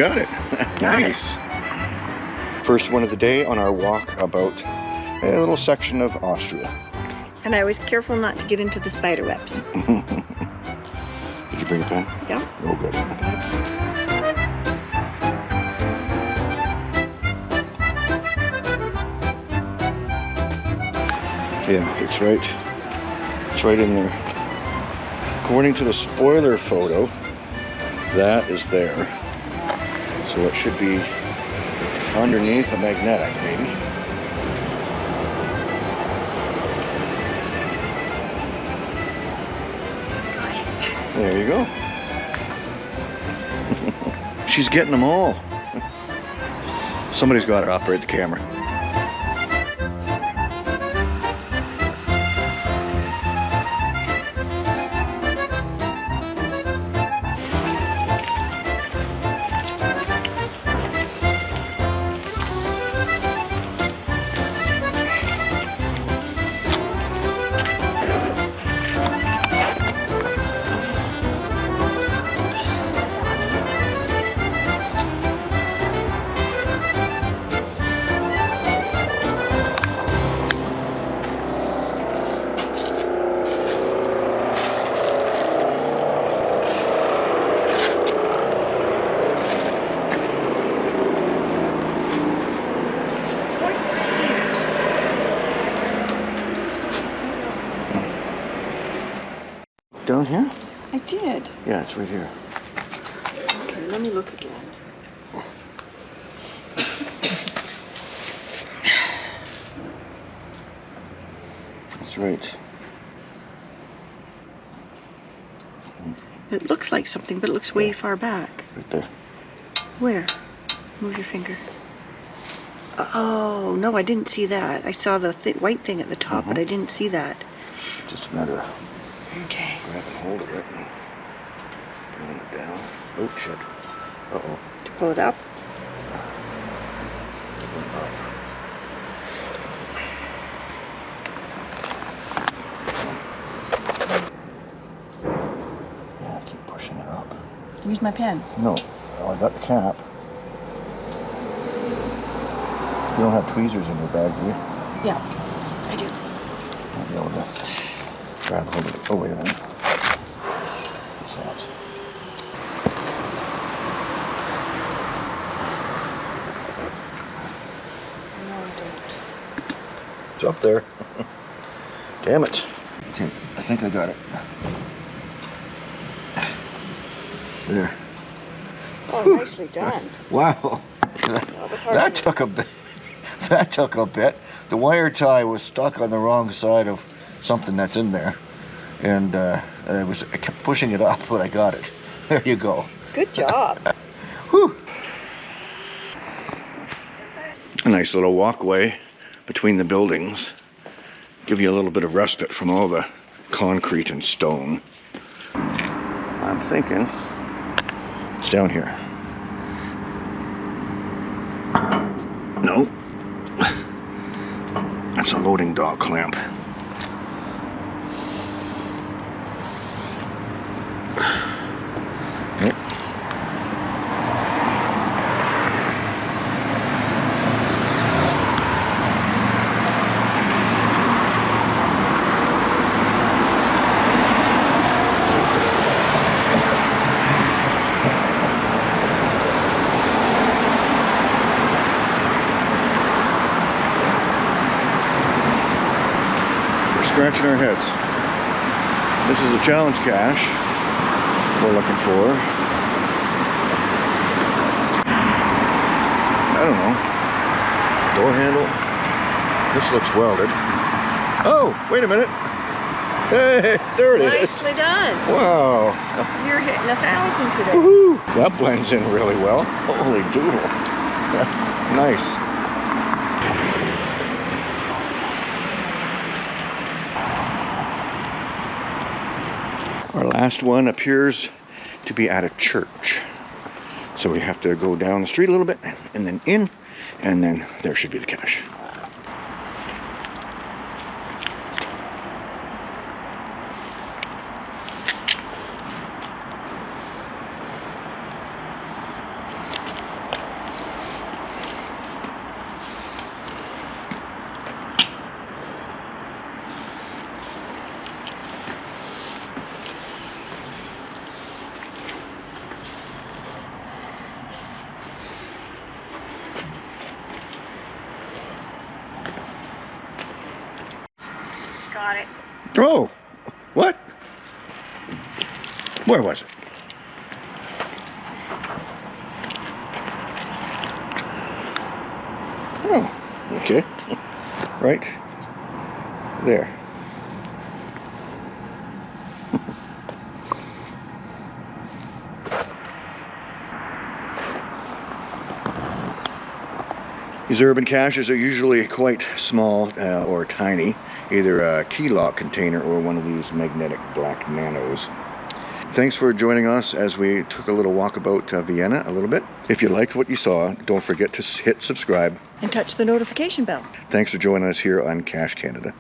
got it. Nice. First one of the day on our walk about a little section of Austria. And I was careful not to get into the spider webs. Did you bring a pen? Yeah. Oh, good. Yeah, it's right in there. According to the spoiler photo, that is there. So it should be underneath a magnetic, maybe. There you go. She's getting them all. Somebody's got to operate the camera. Down here? I did. Yeah, it's right here. Okay, let me look again. That's right. It looks like something, but it looks way far back. Right there. Where? Move your finger. Oh, no, I didn't see that. I saw the white thing at the top, but I didn't see that. Just a matter of Okay. grabbing hold of it and bringing it down. Oh, shit. Uh-oh. To pull it up? Up. Yeah, I keep pushing it up. Use my pen. No. Oh, I got the cap. You don't have tweezers in your bag, do you? Yeah, I do. I'll be able to grab hold of it. Oh, wait a minute. What's that? No, I don't. It's up there. Damn it. Okay, I think I got it. There. Oh, nicely done. Wow. That was hard. That took a bit. That took a bit. The wire tie was stuck on the wrong side of something that's in there. And I kept pushing it up, but I got it. There you go. Good job. Whew. A nice little walkway between the buildings. Give you a little bit of respite from all the concrete and stone. I'm thinking it's down here. No. That's a loading dock clamp. Yep. Scratching our heads. This is a challenge cache we're looking for. I don't know. Door handle. This looks welded. Oh, wait a minute. Hey, there it is. Nicely done. Wow. You're hitting 1,000 today. Woohoo! That blends in really well. Holy doodle. Nice. Our last one appears to be at a church. So we have to go down the street a little bit and then in, and then there should be the cache. got it. Oh, what? Where was it? Oh, okay. Right there. These urban caches are usually quite small or tiny, either a key lock container or one of these magnetic black nanos. Thanks for joining us as we took a little walk about Vienna a little bit. If you liked what you saw, don't forget to hit subscribe. And touch the notification bell. Thanks for joining us here on Cache Canada.